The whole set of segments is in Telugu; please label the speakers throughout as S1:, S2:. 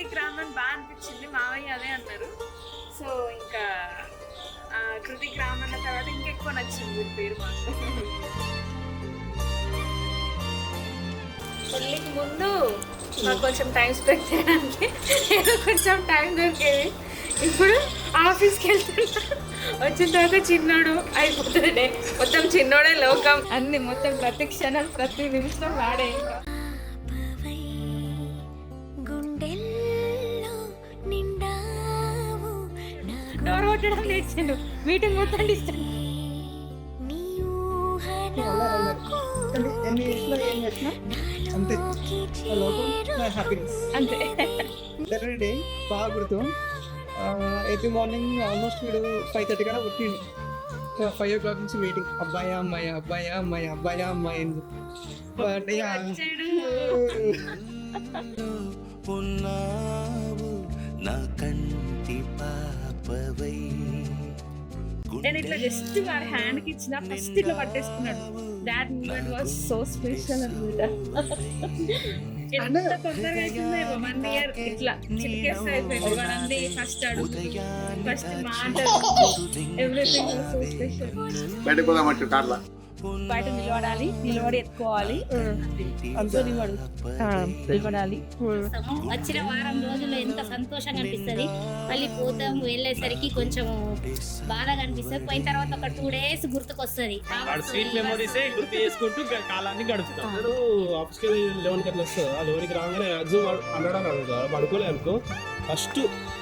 S1: కృతిక్ రామన్ బాగా అనిపించింది, మావయ్య అదే అన్నారు. సో ఇంకా కృతిక్ రామన్ తర్వాత ఇంకెక్కువ నచ్చింది పేరు మాకు. పెళ్ళికి ముందు నాకు కొంచెం టైం స్పెండ్ చేయడానికి కొంచెం టైం దొరికేది. ఇప్పుడు ఆఫీస్కి వెళ్తున్నా, వచ్చిన తర్వాత చిన్నోడు అయిపోతుంది డే మొత్తం, చిన్నోడే లోకం అన్ని మొత్తం, ప్రతి క్షణం ప్రతి నిమిషం వాడే. ఇంకా డోర్ కొట్టడం నేర్చాను, మీటింగ్ మొత్తం డిస్టర్బ్.
S2: అంతే
S1: అంతే
S2: ఎవ్రీ డే బాగా గుర్తు. ఎవ్రీ మార్నింగ్ ఆల్మోస్ట్ వీడు 5:30 కన్నా పుట్టిండు. 5 o'clock నుంచి వెయిటింగ్, అబ్బాయా అమ్మాయి, అబ్బాయా అమ్మాయి, అబ్బాయా అమ్మాయి అని. బట్
S1: నేను ఇట్లా జస్ట్ వారి హ్యాండ్ కి ఇచ్చిన ఫస్ట్ ఇట్లా పట్టేసుకున్నాడు. That moment was so special అనమాట. ఎంత తొందరగా అవుతుందో 1 year ఇట్లా చిటికేస్తే అయిపోయింది. వాడంది ఫస్ట్ అడుగు, ఫస్ట్ మాట, ఎవ్రీథింగ్ వాస్ సో స్పెషల్.
S3: బయటకు పోదామంటే కార్లా
S1: బయట నిలబడాలి, నిలబడి ఎత్తుకోవాలి, నిలబడాలి.
S4: వచ్చిన వారం రోజుల్లో ఎంత సంతోషంగా అనిపిస్తుంది. మళ్ళీ పోతాం, వెళ్ళేసరికి కొంచెం బాధగా అనిపిస్తుంది. పోయిన తర్వాత ఒక 2 days గుర్తుకొస్తుంది.
S5: స్వీట్ మెమరీస్ గుర్తు చేసుకుంటూ కాలాన్ని గడుపుతాం. నేను ఆఫీస్కి 11 అట్లా వస్తుంది. 11కి రాగానే మ్యాక్సిమం అన్నాడు పడుకోలే అనుకో,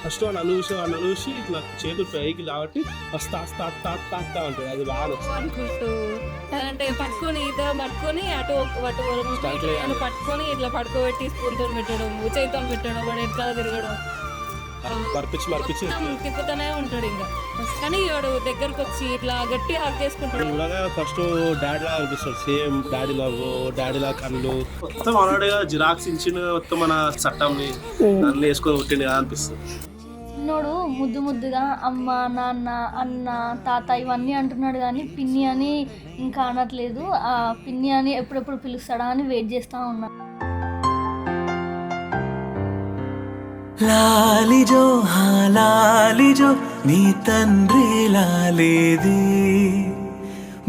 S5: ఫస్ట్ అనూసి ఇట్లా చేతులు పైకి లాబట్టి వస్తా ఉంటుంది. అది బాగా నచ్చింది.
S1: అంటే పట్టుకొని ఇద్దరు పట్టుకొని అటు పట్టుకొని ఇట్లా పడుకోబెట్టి స్పూన్తో పెట్టడం, చేతితో పెట్టడం, వాడు ఎట్లా తిరగడం,
S5: మర్పించి
S1: తిప్పుతూనే ఉంటాడు. ఇంకా కానీ వాడు దగ్గరకు వచ్చి ఇట్లా గట్టి హాక్ చేసుకుంటాడు.
S5: ఫస్ట్ డాడీ లాగా అనిపిస్తాడు, సేమ్ డాడీ లాగా కళ్ళు మొత్తం అన్నాడుగా, జిరాక్స్ ఇచ్చిన మొత్తం మన చట్టంని అన్నీ వేసుకొని పుట్టింది కదా అనిపిస్తుంది.
S6: చిన్నోడు ముద్దుగా అమ్మ, నాన్న, అన్న, తాత ఇవన్నీ అంటున్నాడు, కానీ పిన్ని అని ఇంకా అనట్లేదు. ఆ పిన్ని అని ఎప్పుడెప్పుడు పిలుస్తాడా అని వెయిట్ చేస్తూ ఉన్నా.
S7: లాలిజో లాలిజో నీ తండ్రి లాలేది,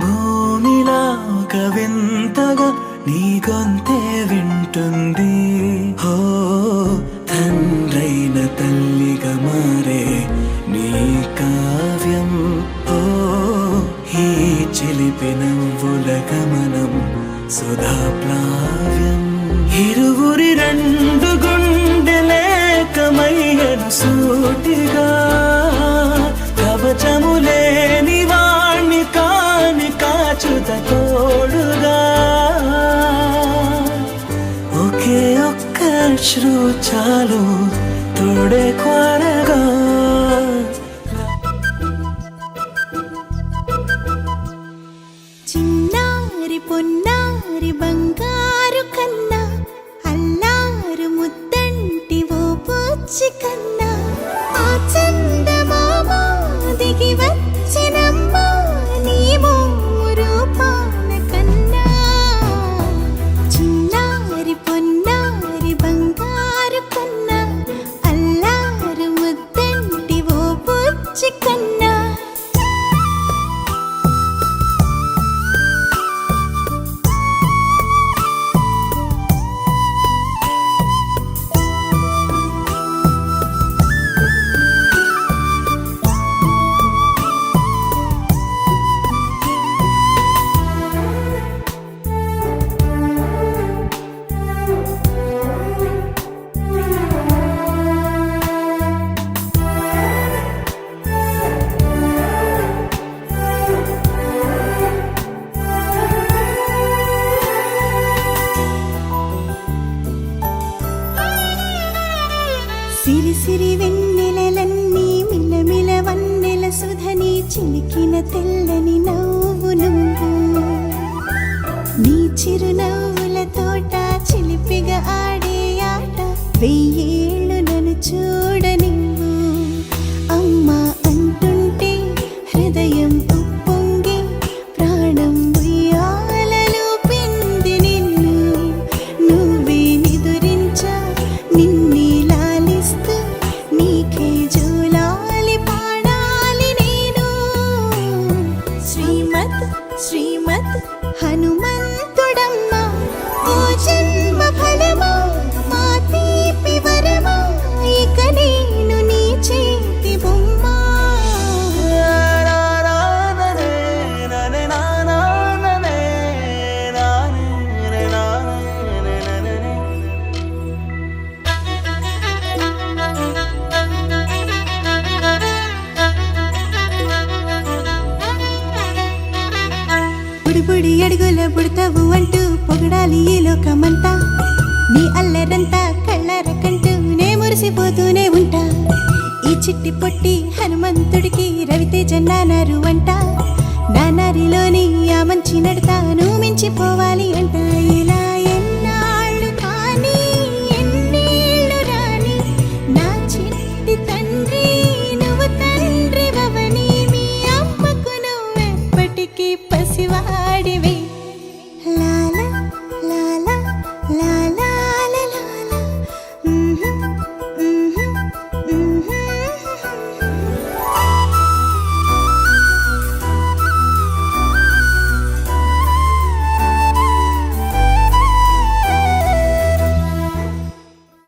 S7: భూమిలా ఒక వింతగా నీ గొంతే వింటుంది. హో తండ్రైన తల్లిగా మారే నీ కావ్యం, ఓ ఈ చిలిపి నవ్వుల గమనం సుధా ప్లావ్యం. ఇరువురి 2 గుండెలేకమయ్యను సూటిగా, కవచములేని వాణ్ణి కాని కాచుత తోడుగా. ఒకే ఒక్క అశ్రు చాలు తోడే కొరగా.
S8: చిన్నారి పొన్నారి బంగారు కన్నా, అల్లారు ముద్దంటి ఓ పూచి కన్నా, ఆ చందమామ దిగి వచ్చినమ్మ నీ రూపాల కన్నా. చిన్నారి పొన్నారి బంగారు కన్నా, అల్లారు ముద్దంటి ఓ పూచి కన్నా. సిరి సిరి వెన్నెలలన్నీ మిలమిల వన్నెల సుధని చిలికిన తెల్లని నవ్వు నువ్వు. నీ చిరునవ్వుల తోట చిలిపిగా ఆడే ఆట, 1000 ఏళ్ళు నన్ను చూడ నువ్వు. అమ్మ అంటుంటే హృదయం ఉప్పొంగి ప్రాణం ఉయ్యాలలో పిండి నిన్ను. నువ్వే నిదురించా నిన్నే లాలిస్తా కుడి అడుగుల పుడతావు అంటూ పొగడాలి ఈ లోకమంతా నీ అల్లరంతా కళ్ళారకంటూ నే మురిసిపోతూనే ఉంటా ఈ చిట్టి పొట్టి హనుమంతుడికి రవితేజ నానారు అంట నానారిలోని ఆ మంచి నడతాను మించిపోవాలి అంట ఇలా ఎన్నాళ్ళు కానీ ఎన్నేళ్ళు రాని నా చిట్టి తండ్రి నువ్వు తండ్రి భవని మీ అమ్మకు నువ్వెప్పటికీ పసివాడివి